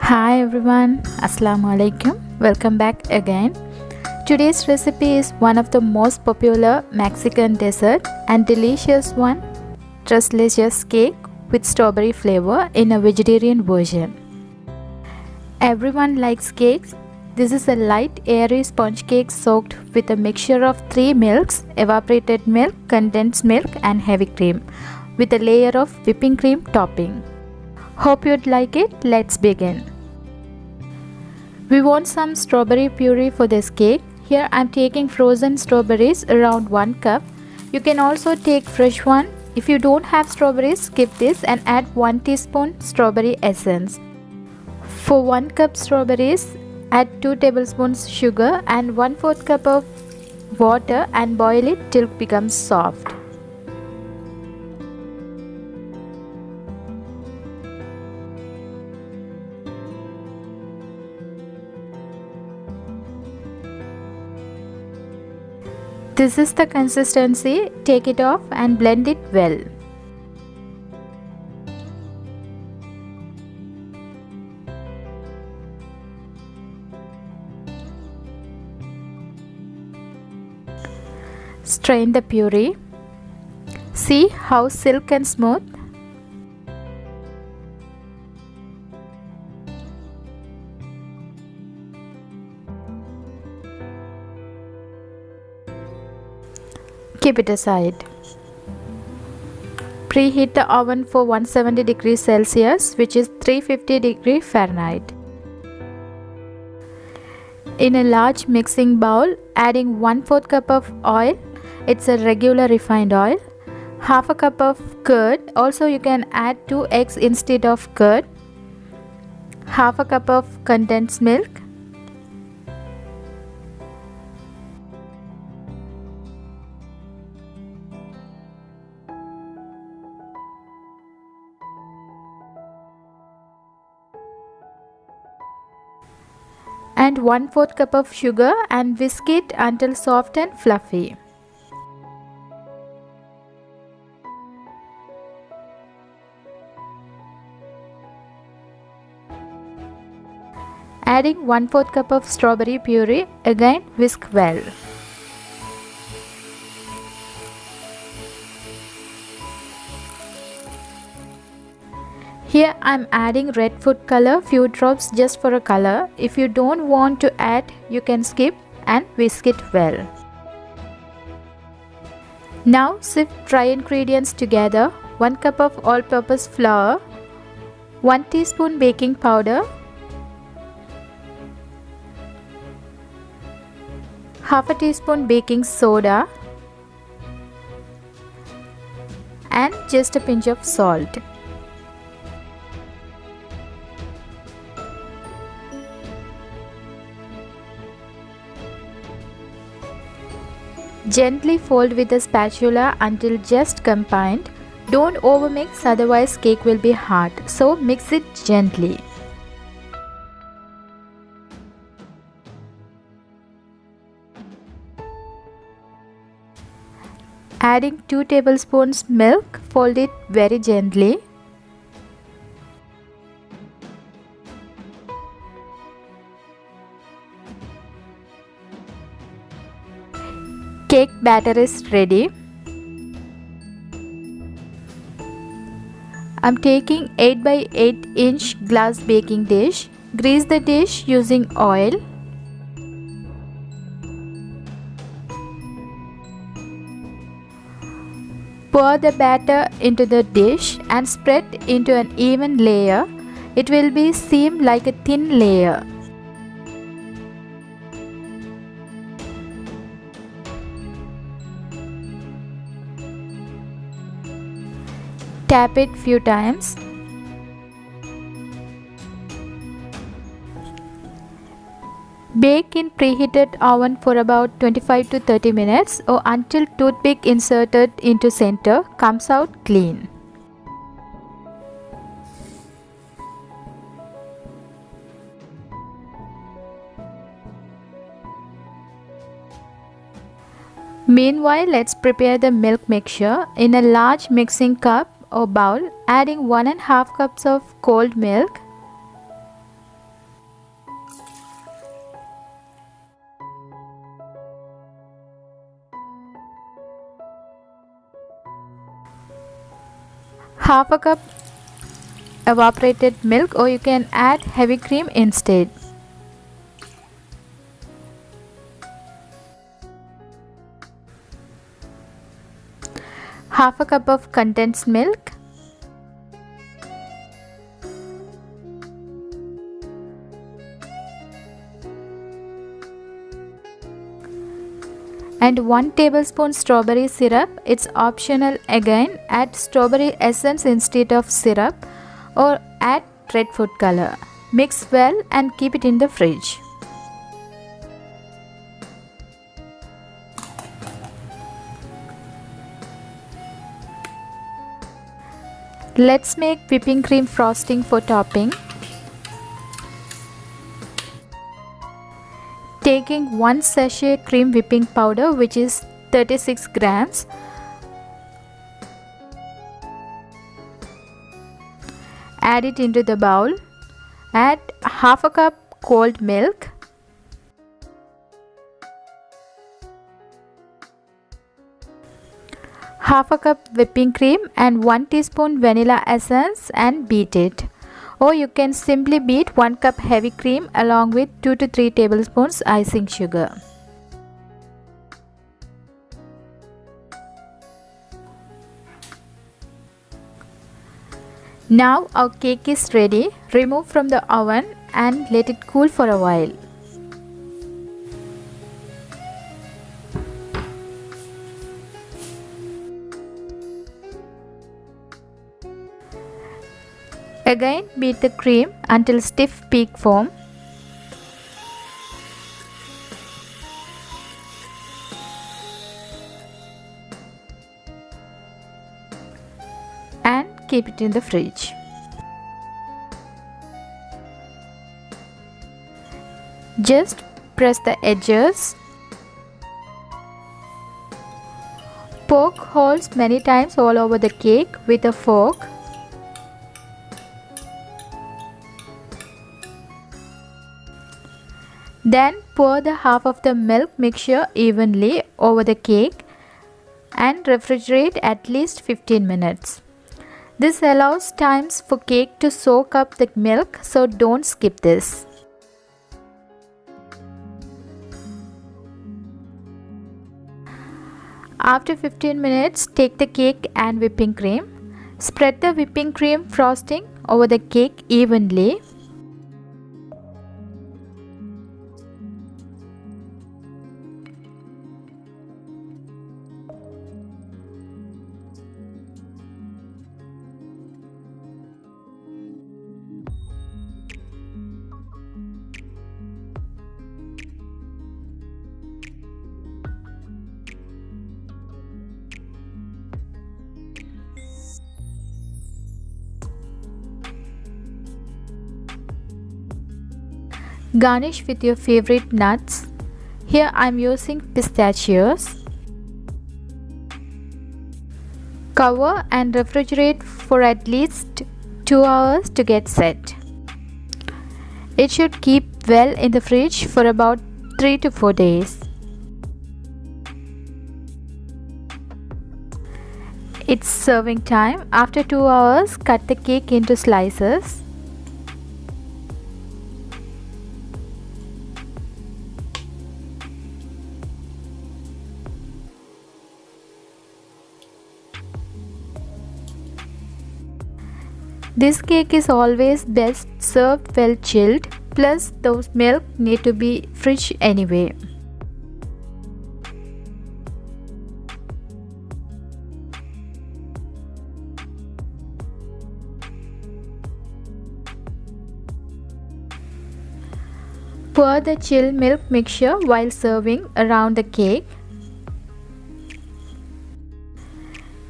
Hi everyone, Assalamu alaikum. Welcome back again. Today's recipe is one of the most popular Mexican dessert and delicious one, Tres Leches Cake with strawberry flavor in a vegetarian version. Everyone likes cakes. This is a light airy sponge cake soaked with a mixture of 3 milks, evaporated milk, condensed milk and heavy cream with a layer of whipping cream topping. Hope you'd like it. Let's begin. We want some strawberry puree for this cake. Here I'm taking frozen strawberries around 1 cup. You can also take fresh one. If you don't have strawberries, skip this and add 1 teaspoon strawberry essence. For 1 cup strawberries, add 2 tablespoons sugar and 1/4 cup of water and boil it till it becomes soft. This is the consistency. Take it off and blend it well. Strain the puree. See how silk and smooth. Keep it aside. Preheat the oven for 170 degrees Celsius, which is 350 degrees Fahrenheit. In a large mixing bowl, adding 1/4 cup of oil. It's a regular refined oil. Half a cup of curd. Also you can add 2 eggs instead of curd. Half a cup of condensed milk. And 1/4 cup of sugar and whisk it until soft and fluffy. Adding 1/4 cup of strawberry puree, again whisk well. Here I'm adding red food color, few drops just for a color. If you don't want to add, you can skip and whisk it well. Now sift dry ingredients together. 1 cup of all-purpose flour, 1 teaspoon baking powder, half a teaspoon baking soda and just a pinch of salt. Gently fold with a spatula until just combined. Don't overmix, otherwise cake will be hard, so mix it gently. Adding 2 tablespoons milk, fold it very gently. Cake batter is ready. I'm taking 8 by 8 inch glass baking dish. Grease the dish using oil. Pour the batter into the dish and spread into an even layer. It will seem like a thin layer. Tap it few times. Bake in preheated oven for about 25 to 30 minutes or until toothpick inserted into center comes out clean. Meanwhile, let's prepare the milk mixture. In a large mixing cup or bowl, adding 1.5 cups of cold milk, half a cup evaporated milk, or you can add heavy cream instead. Half a cup of condensed milk, and 1 tablespoon strawberry syrup. It's optional again. Add strawberry essence instead of syrup, or add red food color. Mix well and keep it in the fridge. Let's make whipping cream frosting for topping. Taking 1 sachet cream whipping powder, which is 36 grams. Add it into the bowl. Add half a cup cold milk. Half a cup whipping cream and 1 teaspoon vanilla essence and beat it. Or you can simply beat 1 cup heavy cream along with 2 to 3 tablespoons icing sugar. Now our cake is ready. Remove from the oven and let it cool for a while. Again, beat the cream until stiff peak form. And keep it in the fridge. Just press the edges. Poke holes many times all over the cake with a fork. Then pour the half of the milk mixture evenly over the cake and refrigerate at least 15 minutes. This allows times for cake to soak up the milk, so don't skip this. After 15 minutes, take the cake and whipping cream. Spread the whipping cream frosting over the cake evenly. Garnish with your favorite nuts. Here I am using pistachios. Cover and refrigerate for at least 2 hours to get set. It should keep well in the fridge for about 3 to 4 days. It's serving time. After 2 hours, cut the cake into slices. This cake is always best served well chilled, plus those milk need to be fridge anyway. Pour the chilled milk mixture while serving around the cake.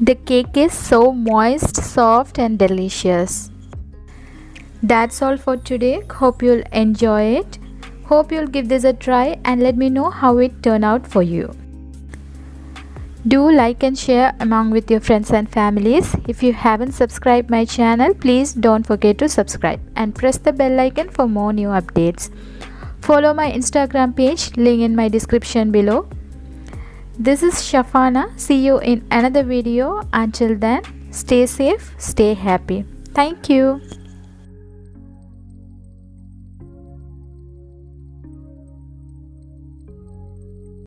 The cake is so moist, soft and delicious. That's all for today. Hope you'll enjoy it. Hope you'll give this a try and let me know how it turned out for you. Do like and share among with your friends and families. If you haven't subscribed my channel, please don't forget to subscribe and press the bell icon for more new updates. Follow my Instagram page, link in my description below. This is Shafana. See you in another video. Until then, stay safe, stay happy. Thank you.